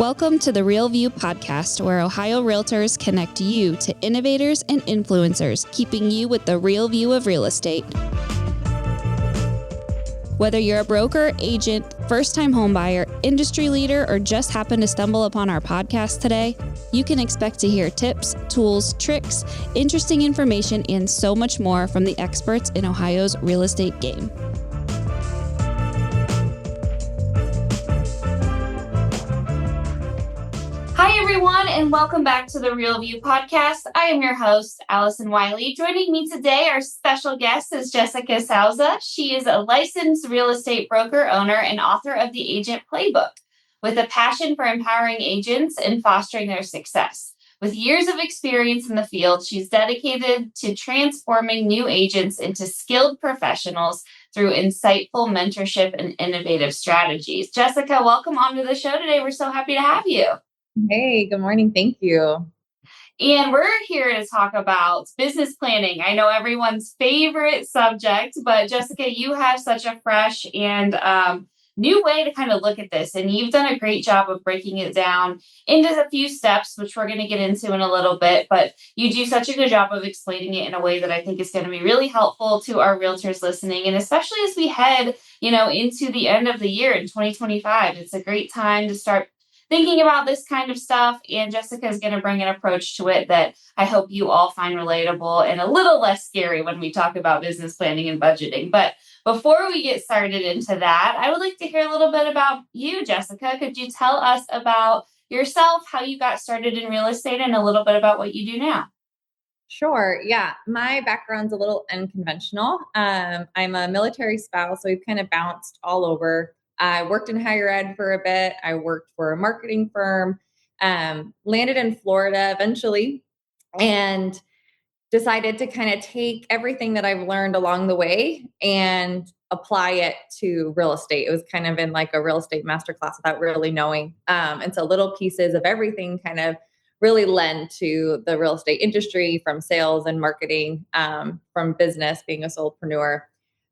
Welcome to the Real View podcast, where Ohio Realtors connect you to innovators and influencers, keeping you with the real view of real estate. Whether you're a broker, agent, first-time homebuyer, industry leader, or just happen to stumble upon our podcast today, you can expect to hear tips, tools, tricks, interesting information, and so much more from the experts in Ohio's real estate game. Hi, everyone, and welcome back to the Real View podcast. I am your host, Allison Wiley. Joining me today, our special guest is Jessica Souza. She is a licensed real estate broker, owner, and author of the Agent Playbook, with a passion for empowering agents and fostering their success. With years of experience in the field, she's dedicated to transforming new agents into skilled professionals through insightful mentorship and innovative strategies. Jessica, welcome onto the show today. We're so happy to have you. Hey, good morning. Thank you. And we're here to talk about business planning. I know everyone's favorite subject, but Jessica, you have such a fresh and new way to kind of look at this. And you've done a great job of breaking it down into a few steps, which we're going to get into in a little bit. But you do such a good job of explaining it in a way that I think is going to be really helpful to our realtors listening. And especially as we head, into the end of the year in 2025, it's a great time to start thinking about this kind of stuff, and Jessica is going to bring an approach to it that I hope you all find relatable and a little less scary when we talk about business planning and budgeting. But before we get started into that, I would like to hear a little bit about you, Jessica. Could you tell us about yourself, how you got started in real estate, and a little bit about what you do now? Sure. Yeah. My background's a little unconventional. I'm a military spouse, so we've kind of bounced all over. I worked in higher ed for a bit. I worked for a marketing firm, landed in Florida eventually, and decided to kind of take everything that I've learned along the way and apply it to real estate. It was kind of in like a real estate masterclass without really knowing. And so little pieces of everything kind of really lend to the real estate industry, from sales and marketing, from business, being a solopreneur.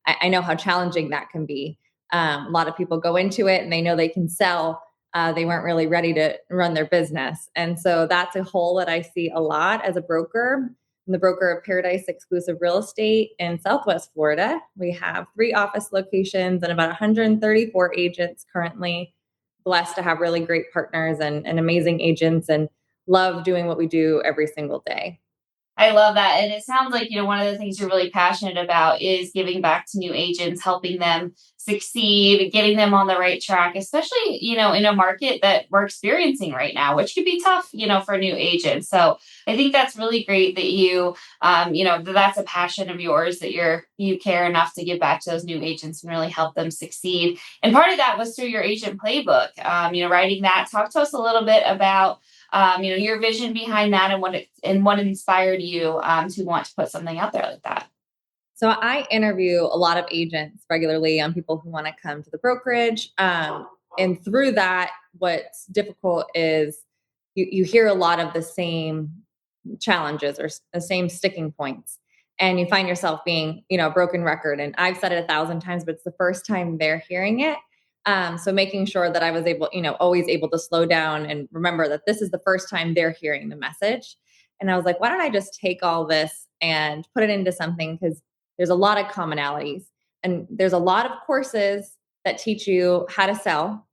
I know how challenging that can be. A lot of people go into it and they know they can sell. They weren't really ready to run their business. And so that's a hole that I see a lot as a broker. I'm the broker of Paradise Exclusive Real Estate in Southwest Florida. We have 3 office locations and about 134 agents currently. Blessed to have really great partners and amazing agents, and love doing what we do every single day. I love that. And it sounds like, one of the things you're really passionate about is giving back to new agents, helping them succeed, getting them on the right track, especially, in a market that we're experiencing right now, which could be tough, for new agents. So I think that's really great that you, that's a passion of yours, that you care enough to give back to those new agents and really help them succeed. And part of that was through your Agent Playbook, writing that. Talk to us a little bit about your vision behind that and what inspired you to want to put something out there like that. So I interview a lot of agents regularly on people who want to come to the brokerage. And through that, what's difficult is you hear a lot of the same challenges or the same sticking points, and you find yourself being, a broken record. And I've said it 1,000 times, but it's the first time they're hearing it. So making sure that I was able, always able to slow down and remember that this is the first time they're hearing the message. And I was like, why don't I just take all this and put it into something? Because there's a lot of commonalities, and there's a lot of courses that teach you how to sell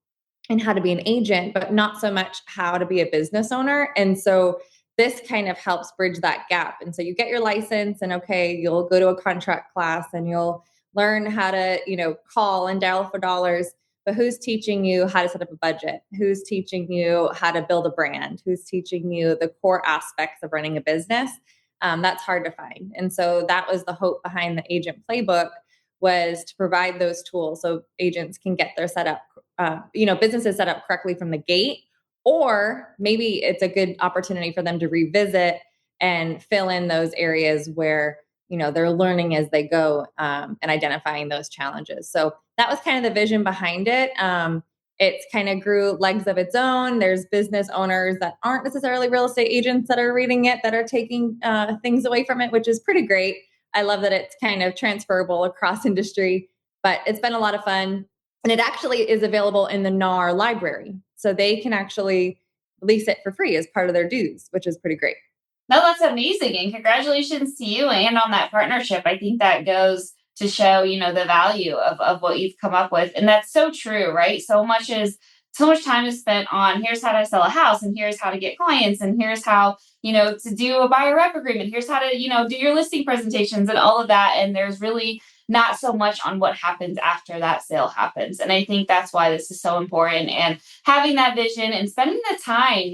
and how to be an agent, but not so much how to be a business owner. And so this kind of helps bridge that gap. And so you get your license, and you'll go to a contract class and you'll learn how to, call and dial for dollars. But who's teaching you how to set up a budget? Who's teaching you how to build a brand? Who's teaching you the core aspects of running a business? That's hard to find. And so that was the hope behind the Agent Playbook, was to provide those tools so agents can get their setup, businesses set up correctly from the gate. Or maybe it's a good opportunity for them to revisit and fill in those areas where they're learning as they go, and identifying those challenges. So that was kind of the vision behind it. It's kind of grew legs of its own. There's business owners that aren't necessarily real estate agents that are reading it, that are taking things away from it, which is pretty great. I love that it's kind of transferable across industry, but it's been a lot of fun. And it actually is available in the NAR library. So they can actually lease it for free as part of their dues, which is pretty great. No, that's amazing. And congratulations to you and on that partnership. I think that goes to show, the value of what you've come up with. And that's so true, right? So much time is spent on here's how to sell a house and here's how to get clients and here's how, to do a buyer rep agreement. Here's how to, do your listing presentations and all of that. And there's really not so much on what happens after that sale happens. And I think that's why this is so important. And having that vision and spending the time,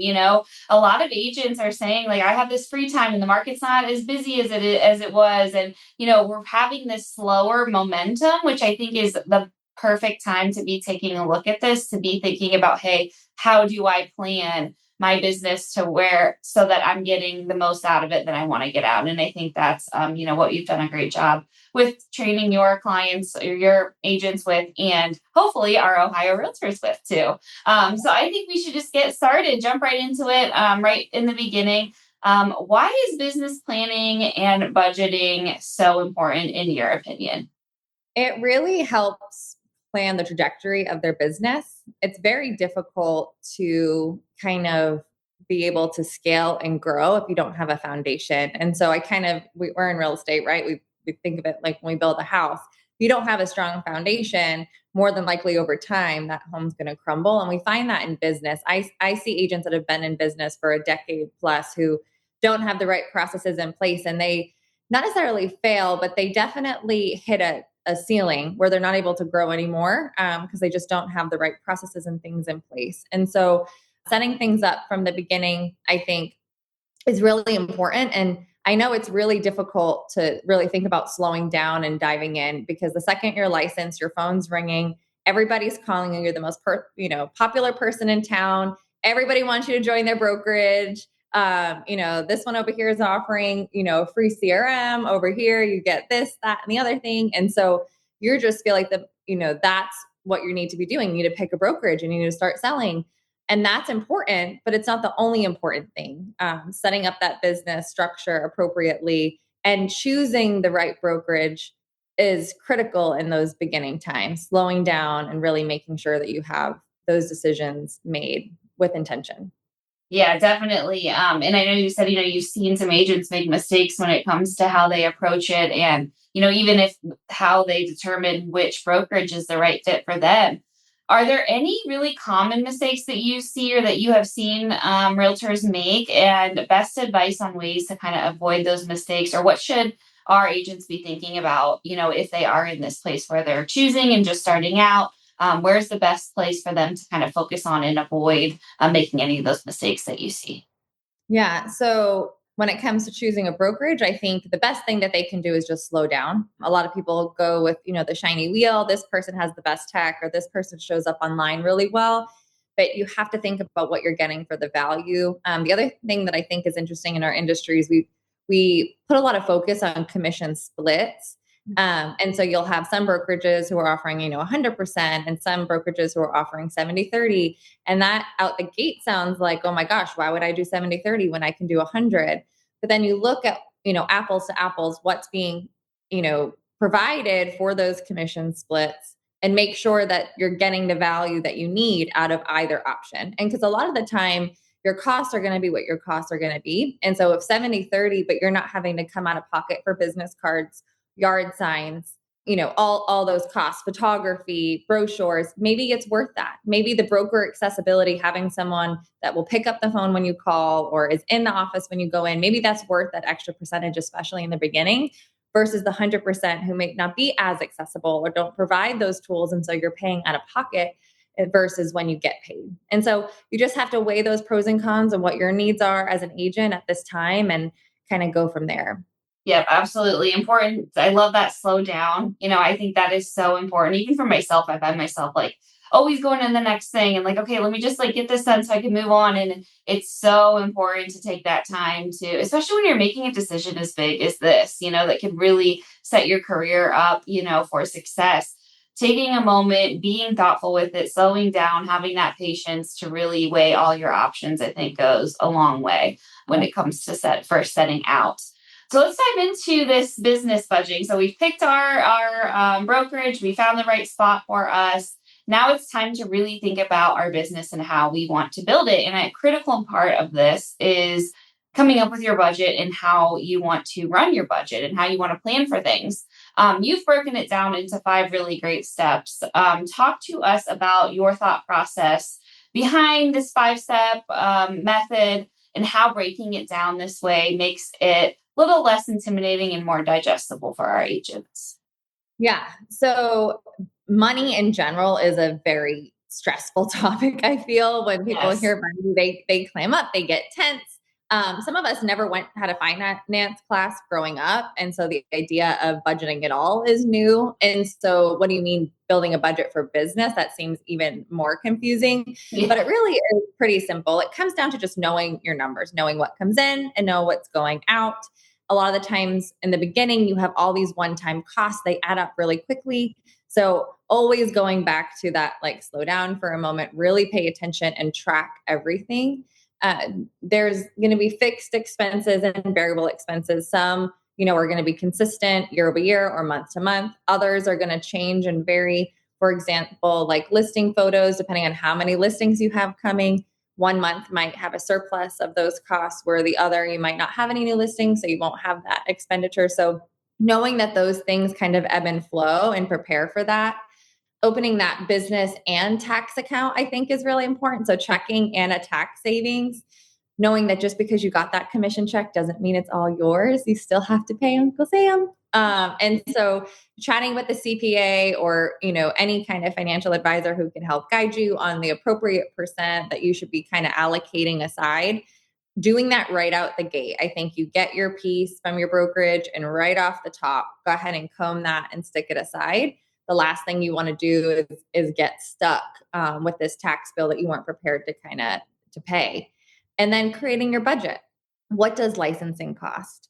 a lot of agents are saying like I have this free time and the market's not as busy as it was, and we're having this slower momentum, which I think is the perfect time to be taking a look at this, to be thinking about, hey, how do I plan my business to where so that I'm getting the most out of it that I want to get out. And I think that's what you've done a great job with training your clients or your agents with, and hopefully our Ohio realtors with too. So I think we should just get started, jump right into it, right in the beginning. Why is business planning and budgeting so important in your opinion? It really helps plan the trajectory of their business. It's very difficult to kind of be able to scale and grow if you don't have a foundation. And so we're in real estate, right? We think of it like when we build a house. If you don't have a strong foundation, more than likely over time, that home's going to crumble. And we find that in business. I see agents that have been in business for a decade plus who don't have the right processes in place, and they not necessarily fail, but they definitely hit a ceiling where they're not able to grow anymore because they just don't have the right processes and things in place. And so setting things up from the beginning, I think, is really important. And I know it's really difficult to really think about slowing down and diving in, because the second you're licensed, your phone's ringing, everybody's calling you. You're the most popular person in town. Everybody wants you to join their brokerage. This one over here is offering, free CRM. Over here, you get this, that, and the other thing. And so you just feel like that's what you need to be doing. You need to pick a brokerage and you need to start selling. And that's important, but it's not the only important thing. Setting up that business structure appropriately and choosing the right brokerage is critical in those beginning times, slowing down and really making sure that you have those decisions made with intention. Yeah, definitely. And I know you said, you've seen some agents make mistakes when it comes to how they approach it. And, even if how they determine which brokerage is the right fit for them. Are there any really common mistakes that you see or that you have seen realtors make, and best advice on ways to kind of avoid those mistakes? Or what should our agents be thinking about, if they are in this place where they're choosing and just starting out? Where's the best place for them to kind of focus on and avoid making any of those mistakes that you see? Yeah. So when it comes to choosing a brokerage, I think the best thing that they can do is just slow down. A lot of people go with, the shiny wheel. This person has the best tech, or this person shows up online really well. But you have to think about what you're getting for the value. The other thing that I think is interesting in our industry is we put a lot of focus on commission splits. And so you'll have some brokerages who are offering, 100%, and some brokerages who are offering 70-30. And that out the gate sounds like, oh my gosh, why would I do 70-30 when I can do 100? But then you look at, apples to apples, what's being, provided for those commission splits, and make sure that you're getting the value that you need out of either option. And because a lot of the time, your costs are going to be what your costs are going to be. And so if 70-30, but you're not having to come out of pocket for business cards, yard signs, all those costs, photography, brochures, maybe it's worth that. Maybe the broker accessibility, having someone that will pick up the phone when you call or is in the office when you go in, maybe that's worth that extra percentage, especially in the beginning, versus the 100% who may not be as accessible or don't provide those tools. And so you're paying out of pocket versus when you get paid. And so you just have to weigh those pros and cons and what your needs are as an agent at this time and kind of go from there. Yeah, absolutely important. I love that slow down. I think that is so important. Even for myself, I find myself like always going to the next thing and like, okay, let me just like get this done so I can move on. And it's so important to take that time to, especially when you're making a decision as big as this, that can really set your career up, for success. Taking a moment, being thoughtful with it, slowing down, having that patience to really weigh all your options, I think goes a long way when it comes to setting out. So let's dive into this business budgeting. So we've picked our brokerage. We found the right spot for us. Now it's time to really think about our business and how we want to build it. And a critical part of this is coming up with your budget and how you want to run your budget and how you want to plan for things. You've broken it down into 5 really great steps. Talk to us about your thought process behind this 5 step method and how breaking it down this way makes it a little less intimidating and more digestible for our agents. Yeah. So money in general is a very stressful topic. I feel when people Yes. hear money, they clam up, they get tense. Some of us never had a finance class growing up. And so the idea of budgeting at all is new. And so what do you mean building a budget for business? That seems even more confusing, Yeah. but it really is pretty simple. It comes down to just knowing your numbers, knowing what comes in and know what's going out. A lot of the times in the beginning, you have all these one-time costs. They add up really quickly. So always going back to that, like slow down for a moment, really pay attention and track everything. There's going to be fixed expenses and variable expenses. Some, are going to be consistent year over year or month to month. Others are going to change and vary. For example, like listing photos, depending on how many listings you have coming. One month might have a surplus of those costs, where the other, you might not have any new listings, so you won't have that expenditure. So knowing that those things kind of ebb and flow and prepare for that. Opening that business and tax account, I think, is really important. So checking and a tax savings, knowing that just because you got that commission check doesn't mean it's all yours. You still have to pay Uncle Sam. And so chatting with the CPA or, any kind of financial advisor who can help guide you on the appropriate percent that you should be kind of allocating aside, doing that right out the gate. I think you get your piece from your brokerage and right off the top, go ahead and comb that and stick it aside. The last thing you want to do is get stuck with this tax bill that you weren't prepared to pay. And then creating your budget. What does licensing cost?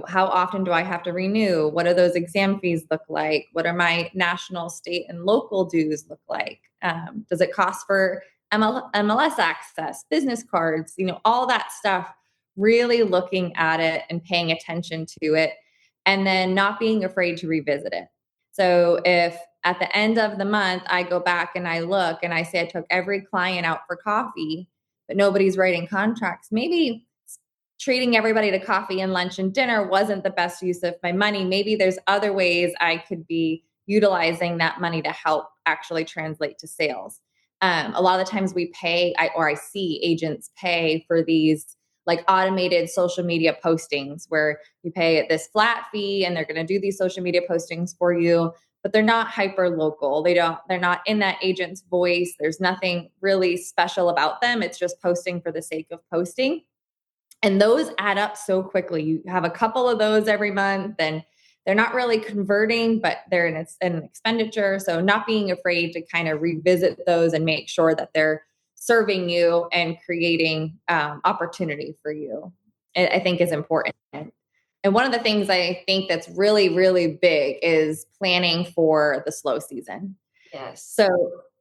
How often do I have to renew? What do those exam fees look like? What are my national, state, and local dues look like? Does it cost for MLS access, business cards, all that stuff? Really looking at it and paying attention to it, and then not being afraid to revisit it. So if at the end of the month, I go back and I look and I say I took every client out for coffee, but nobody's writing contracts, maybe treating everybody to coffee and lunch and dinner wasn't the best use of my money. Maybe there's other ways I could be utilizing that money to help actually translate to sales. A lot of the times we pay, I see agents pay for these like automated social media postings where you pay this flat fee and they're going to do these social media postings for you, but they're not hyper local. They're not in that agent's voice. There's nothing really special about them. It's just posting for the sake of posting. And those add up so quickly. You have a couple of those every month and they're not really converting, but they're an expenditure. So not being afraid to kind of revisit those and make sure that they're serving you and creating opportunity for you, I think is important. And one of the things I think that's really, really big is planning for the slow season. Yes. So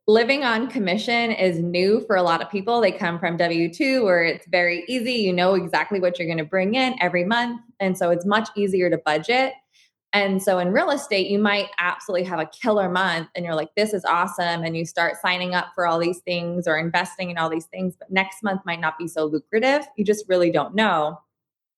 living on commission is new for a lot of people. They come from W-2 where it's very easy. You know exactly what you're going to bring in every month. And so it's much easier to budget. And so in real estate, you might absolutely have a killer month and you're like, this is awesome. And you start signing up for all these things or investing in all these things, but next month might not be so lucrative. You just really don't know.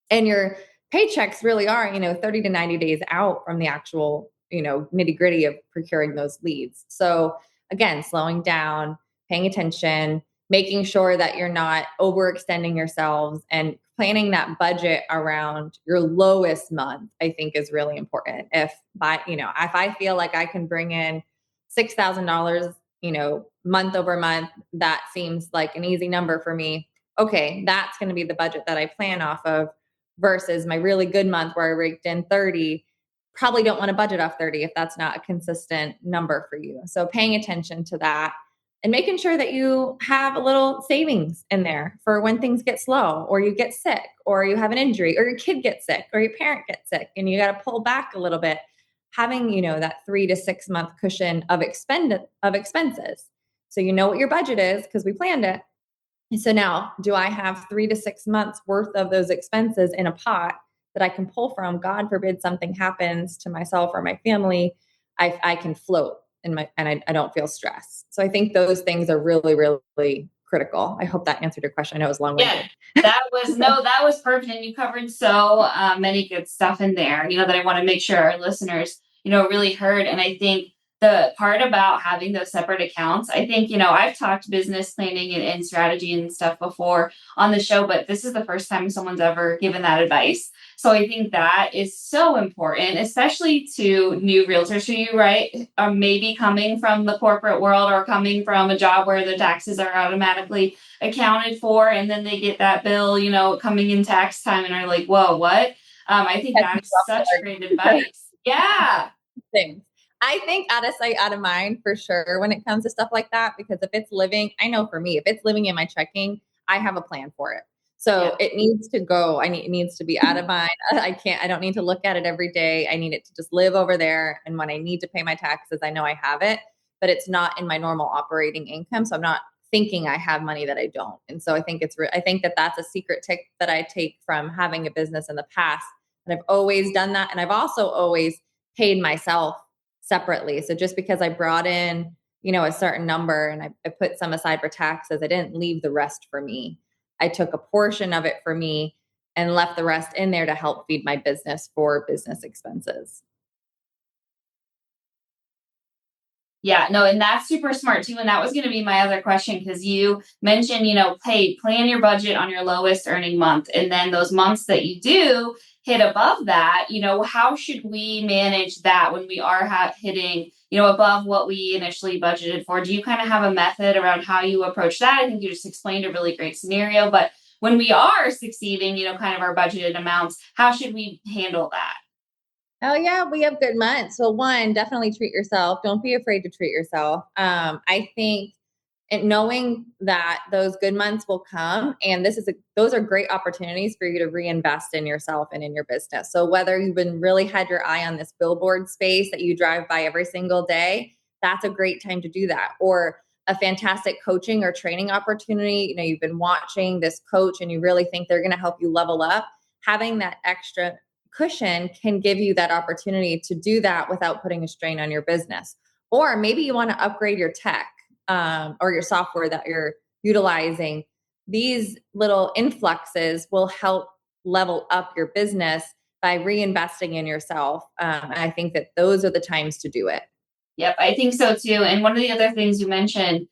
And your paychecks really are, 30 to 90 days out from the actual, nitty gritty of procuring those leads. So again, slowing down, paying attention, making sure that you're not overextending yourselves and planning that budget around your lowest month, I think is really important. If I feel like I can bring in $6,000, month over month, that seems like an easy number for me. Okay, that's going to be the budget that I plan off of versus my really good month where I raked in 30. Probably don't want to budget off 30 if that's not a consistent number for you. So paying attention to that and making sure that you have a little savings in there for when things get slow or you get sick or you have an injury or your kid gets sick or your parent gets sick and you got to pull back a little bit. Having, that 3 to 6 month cushion of expenses. So you know what your budget is because we planned it. And so now, do I have 3 to 6 months worth of those expenses in a pot that I can pull from? God forbid something happens to myself or my family, I can float. I don't feel stress. So I think those things are really, really critical. I hope that answered your question. I know it was Yeah, long-winded. that was perfect, and you covered so many good stuff in there. That I want to make sure our listeners, really heard. And I think the part about having those separate accounts, I think I've talked business planning and strategy and stuff before on the show, but this is the first time someone's ever given that advice. So I think that is so important, especially to new realtors who you right are maybe coming from the corporate world or coming from a job where the taxes are automatically accounted for, and then they get that bill coming in tax time and are like, whoa, what? I think Catch that is myself such great there. advice. Yeah. Things. I think out of sight, out of mind for sure when it comes to stuff like that, because if it's living, I know for me, if it's living in my checking, I have a plan for it. Yeah. So it needs to go. It needs to be out of mind. I don't need to look at it every day. I need it to just live over there. And when I need to pay my taxes, I know I have it, but it's not in my normal operating income. So I'm not thinking I have money that I don't. And so I think I think that that's a secret tip that I take from having a business in the past. And I've always done that. And I've also always paid myself separately. So just because I brought in, a certain number and I put some aside for taxes, I didn't leave the rest for me. I took a portion of it for me and left the rest in there to help feed my business for business expenses. Yeah, no, and that's super smart too. And that was going to be my other question, because you mentioned, hey, plan your budget on your lowest earning month. And then those months that you do hit above that, how should we manage that when we are hitting, above what we initially budgeted for? Do you kind of have a method around how you approach that? I think you just explained a really great scenario, but when we are succeeding, kind of our budgeted amounts, how should we handle that? Oh yeah, we have good months. So one, definitely treat yourself. Don't be afraid to treat yourself. I think and knowing that those good months will come, and those are great opportunities for you to reinvest in yourself and in your business. So whether you've been really had your eye on this billboard space that you drive by every single day, that's a great time to do that. Or a fantastic coaching or training opportunity. You've been watching this coach and you really think they're going to help you level up. Having that extra cushion can give you that opportunity to do that without putting a strain on your business. Or maybe you want to upgrade your tech or your software that you're utilizing. These little influxes will help level up your business by reinvesting in yourself. And I think that those are the times to do it. Yep, I think so too. And one of the other things you mentioned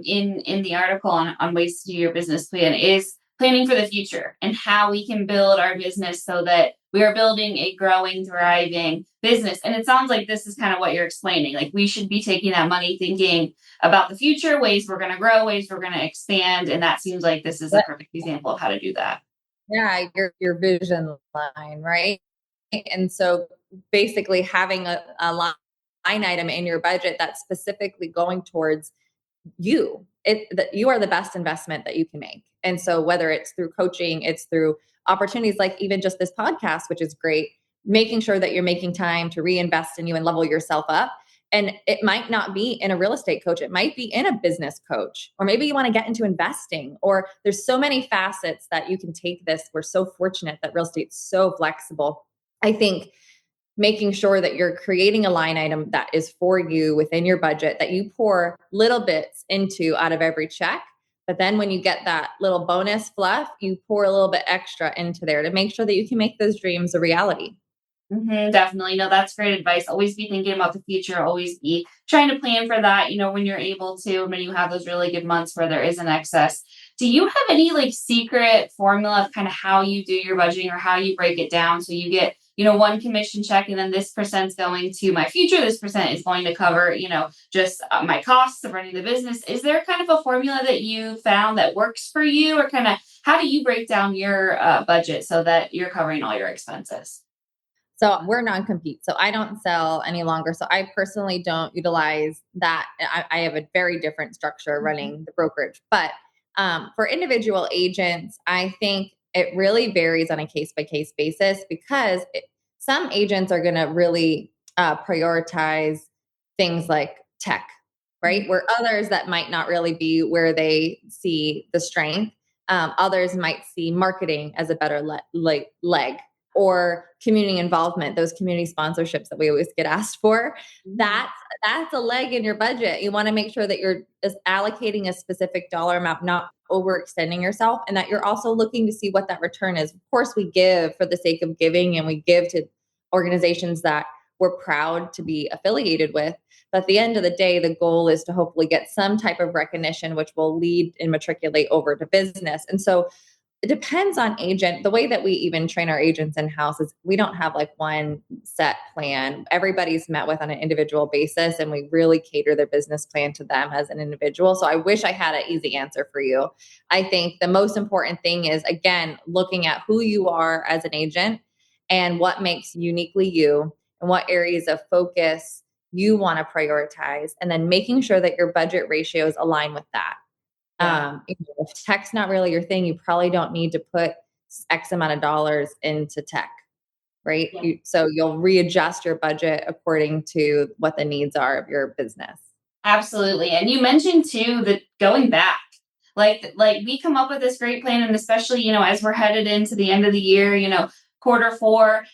in the article on ways to do your business plan is planning for the future and how we can build our business so that we are building a growing, thriving business. And it sounds like this is kind of what you're explaining. Like we should be taking that money, thinking about the future, ways we're going to grow, ways we're going to expand. And that seems like this is a perfect example of how to do that. Yeah, your vision line, right? And so basically having a line item in your budget that's specifically going towards that you are the best investment that you can make. And so whether it's through coaching, it's through opportunities like even just this podcast, which is great, making sure that you're making time to reinvest in you and level yourself up. And it might not be in a real estate coach. It might be in a business coach, or maybe you want to get into investing, or there's so many facets that you can take this. We're so fortunate that real estate's so flexible. I think making sure that you're creating a line item that is for you within your budget that you pour little bits into out of every check. But then when you get that little bonus fluff, you pour a little bit extra into there to make sure that you can make those dreams a reality. Definitely. No, that's great advice. Always be thinking about the future. Always be trying to plan for that, when you're able to, when you have those really good months where there is an excess. Do you have any like secret formula of kind of how you do your budgeting or how you break it down? So you get, one commission check and then this percent's going to my future. This percent is going to cover, just my costs of running the business. Is there kind of a formula that you found that works for you, or kind of how do you break down your budget so that you're covering all your expenses? So we're non-compete. So I don't sell any longer. So I personally don't utilize that. I have a very different structure running the brokerage. But for individual agents, I think it really varies on a case-by-case basis because some agents are going to really prioritize things like tech, right? Where others that might not really be where they see the strength. Others might see marketing as a better leg. or community involvement, those community sponsorships that we always get asked for. That's a leg in your budget. You want to make sure that you're just allocating a specific dollar amount, not overextending yourself, and that you're also looking to see what that return is. Of course, we give for the sake of giving, and we give to organizations that we're proud to be affiliated with. But at the end of the day, the goal is to hopefully get some type of recognition, which will lead and matriculate over to business. And so it depends on agent. The way that we even train our agents in-house is we don't have like one set plan. Everybody's met with on an individual basis, and we really cater their business plan to them as an individual. So I wish I had an easy answer for you. I think the most important thing is, again, looking at who you are as an agent and what makes uniquely you and what areas of focus you want to prioritize, and then making sure that your budget ratios align with that. If tech's not really your thing, you probably don't need to put X amount of dollars into tech, right? Yeah. So you'll readjust your budget according to what the needs are of your business. Absolutely. And you mentioned too that going back, like we come up with this great plan, and especially, as we're headed into the end of the year, quarter 4,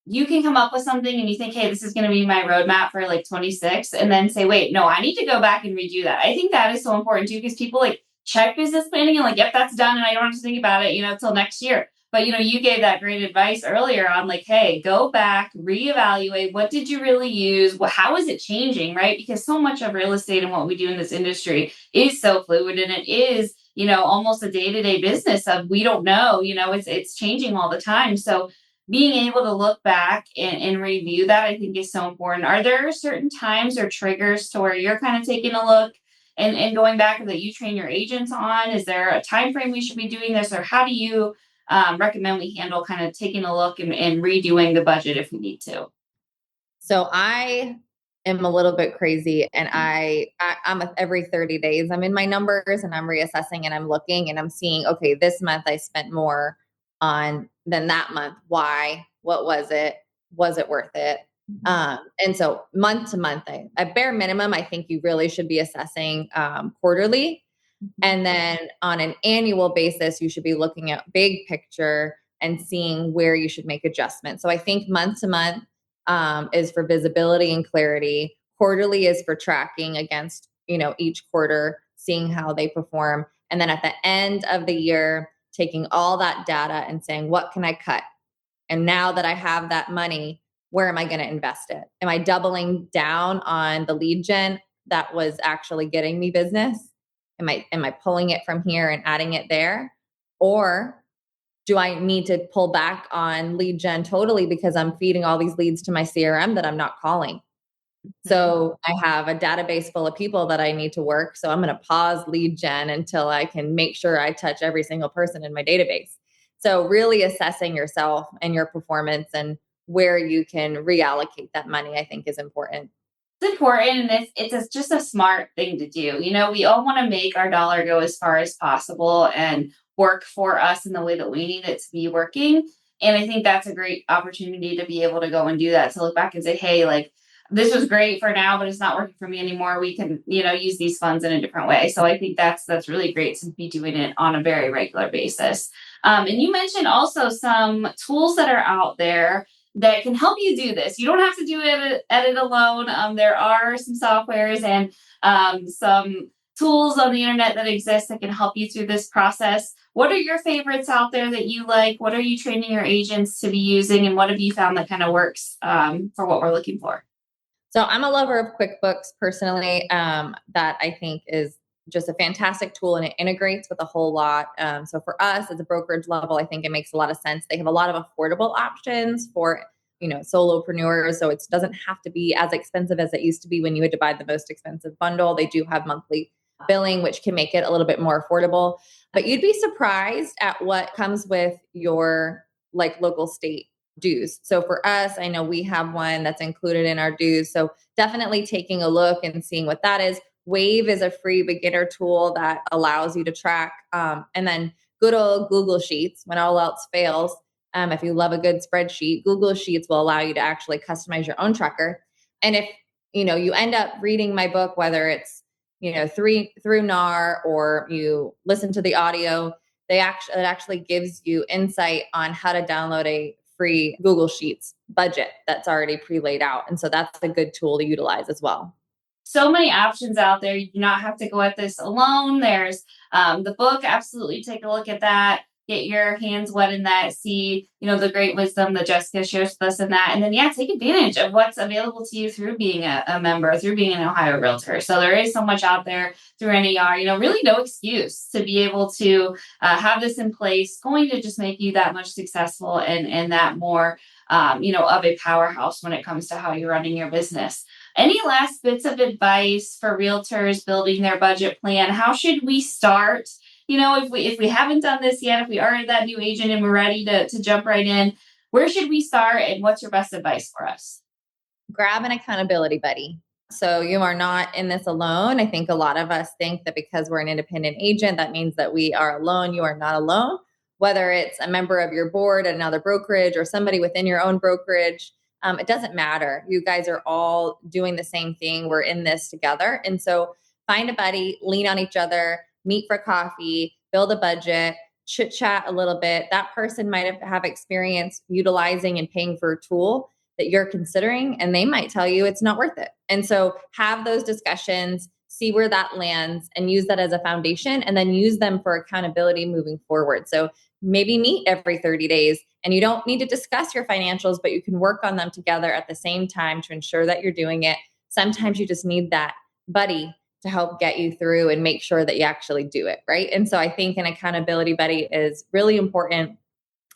you can come up with something and you think, hey, this is going to be my roadmap for like 26, and then say, wait, no, I need to go back and redo that. I think that is so important too, because people like check business planning and like, yep, that's done, and I don't have to think about it, till next year. But you gave that great advice earlier on, like, hey, go back, reevaluate. What did you really use? How is it changing, right? Because so much of real estate and what we do in this industry is so fluid, and it is, almost a day-to-day business of we don't know, it's changing all the time. So being able to look back and review that, I think, is so important. Are there certain times or triggers to where you're kind of taking a look and going back that you train your agents on? Is there a time frame we should be doing this, or how do you recommend we handle kind of taking a look and redoing the budget if we need to? So I am a little bit crazy, and I'm every 30 days, I'm in my numbers and I'm reassessing and I'm looking and I'm seeing, okay, this month I spent more on than that month. Why? What was it? Was it worth it? And so month to month, at bare minimum, I think you really should be assessing quarterly. And then on an annual basis, you should be looking at big picture and seeing where you should make adjustments. So I think month to month is for visibility and clarity. Quarterly is for tracking against, each quarter, seeing how they perform. And then at the end of the year, taking all that data and saying, what can I cut? And now that I have that money, where am I going to invest it? Am I doubling down on the lead gen that was actually getting me business? Am I pulling it from here and adding it there? Or do I need to pull back on lead gen totally because I'm feeding all these leads to my CRM that I'm not calling? So I have a database full of people that I need to work. So I'm going to pause lead gen until I can make sure I touch every single person in my database. So really assessing yourself and your performance and where you can reallocate that money, I think, is important. It's important, and just a smart thing to do. We all want to make our dollar go as far as possible and work for us in the way that we need it to be working. And I think that's a great opportunity to be able to go and do that, to look back and say, hey, like, this was great for now, but it's not working for me anymore. We can, use these funds in a different way. So I think that's really great to be doing it on a very regular basis. And you mentioned also some tools that are out there that can help you do this. You don't have to do it alone. There are some softwares and some tools on the internet that exist that can help you through this process. What are your favorites out there that you like? What are you training your agents to be using? And what have you found that kind of works for what we're looking for? So I'm a lover of QuickBooks personally. That I think is just a fantastic tool, and it integrates with a whole lot. So for us as a brokerage level, I think it makes a lot of sense. They have a lot of affordable options for solopreneurs, so it doesn't have to be as expensive as it used to be when you had to buy the most expensive bundle. They do have monthly billing, which can make it a little bit more affordable. But you'd be surprised at what comes with your local state dues. So for us, I know we have one that's included in our dues. So definitely taking a look and seeing what that is. Wave is a free beginner tool that allows you to track. And then good old Google Sheets, when all else fails. If you love a good spreadsheet, Google Sheets will allow you to actually customize your own tracker. And if you end up reading my book, whether it's through NAR or you listen to the audio, it actually gives you insight on how to download a free Google Sheets budget that's already pre-laid out. And so that's a good tool to utilize as well. So many options out there. You do not have to go at this alone. There's the book. Absolutely take a look at that. Get your hands wet in that. See, the great wisdom that Jessica shares with us in that. And then, take advantage of what's available to you through being a member, through being an Ohio Realtor. So there is so much out there through NAR, really no excuse to be able to have this in place. Going to just make you that much successful and that more, of a powerhouse when it comes to how you're running your business. Any last bits of advice for realtors building their budget plan? How should we start? If we haven't done this yet, if we are that new agent and we're ready to jump right in, where should we start and what's your best advice for us? Grab an accountability buddy. So you are not in this alone. I think a lot of us think that because we're an independent agent, that means that we are alone. You are not alone. Whether it's a member of your board at another brokerage or somebody within your own brokerage, it doesn't matter. You guys are all doing the same thing. We're in this together. And so find a buddy, lean on each other, meet for coffee, build a budget, chit chat a little bit. That person might have experience utilizing and paying for a tool that you're considering, and they might tell you it's not worth it. And so have those discussions, see where that lands, and use that as a foundation, and then use them for accountability moving forward. So maybe meet every 30 days, and you don't need to discuss your financials, but you can work on them together at the same time to ensure that you're doing it. Sometimes you just need that buddy to help get you through and make sure that you actually do it, right? And so I think an accountability buddy is really important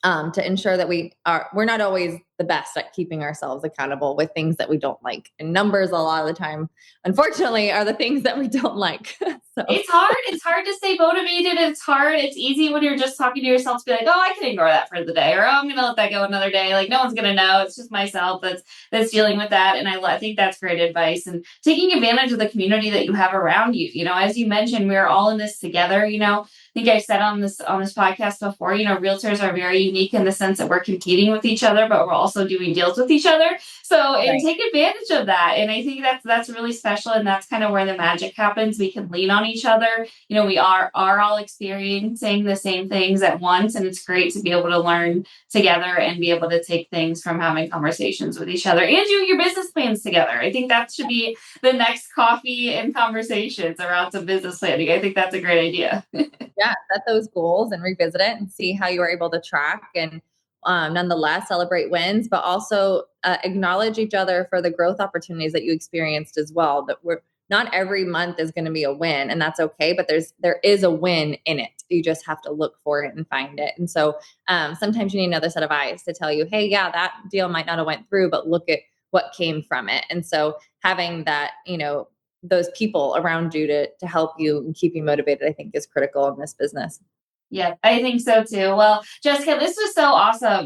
to ensure that we're not always the best at keeping ourselves accountable with things that we don't like. And numbers a lot of the time, unfortunately, are the things that we don't like. So. It's hard. It's hard to stay motivated. It's hard. It's easy when you're just talking to yourself to be like, oh, I can ignore that for the day, or oh, I'm going to let that go another day. Like no one's going to know. It's just myself that's dealing with that. And I think that's great advice, and taking advantage of the community that you have around you. As you mentioned, we're all in this together. I think I said on this podcast before, realtors are very unique in the sense that we're competing with each other, but we're also doing deals with each other. So and take advantage of that. And I think that's really special. And that's kind of where the magic happens. We can lean on each other. We are all experiencing the same things at once. And it's great to be able to learn together and be able to take things from having conversations with each other and do your business plans together. I think that should be the next coffee and conversations around some business planning. I think that's a great idea. Yeah, set those goals and revisit it and see how you were able to track and nonetheless celebrate wins, but also acknowledge each other for the growth opportunities that you experienced as well. That not every month is going to be a win, and that's okay, but there is a win in it. You just have to look for it and find it. And so sometimes you need another set of eyes to tell you, hey, yeah, that deal might not have went through, but look at what came from it. And so having that, those people around you to help you and keep you motivated, I think is critical in this business. Yeah, I think so too. Well, Jessica, this was so awesome.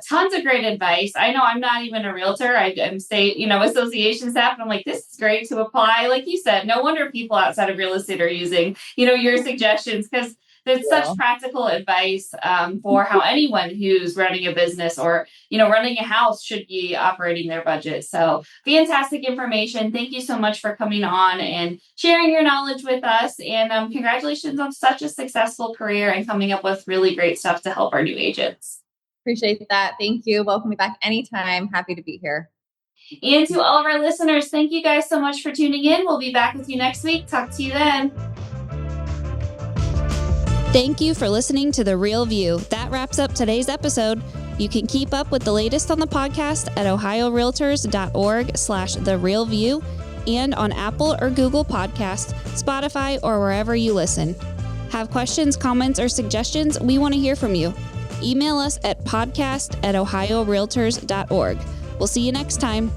Tons of great advice. I know I'm not even a realtor. I'm state, association staff. And I'm like, this is great to apply. Like you said, no wonder people outside of real estate are using, your suggestions, because there's such practical advice for how anyone who's running a business or, running a house should be operating their budget. So fantastic information. Thank you so much for coming on and sharing your knowledge with us. And congratulations on such a successful career and coming up with really great stuff to help our new agents. Appreciate that. Thank you. Welcome me back anytime. Happy to be here. And to all of our listeners, thank you guys so much for tuning in. We'll be back with you next week. Talk to you then. Thank you for listening to The Real View. That wraps up today's episode. You can keep up with the latest on the podcast at ohiorealtors.org/The Real View and on Apple or Google Podcasts, Spotify, or wherever you listen. Have questions, comments, or suggestions? We want to hear from you. Email us at podcast@ohiorealtors.org. We'll see you next time.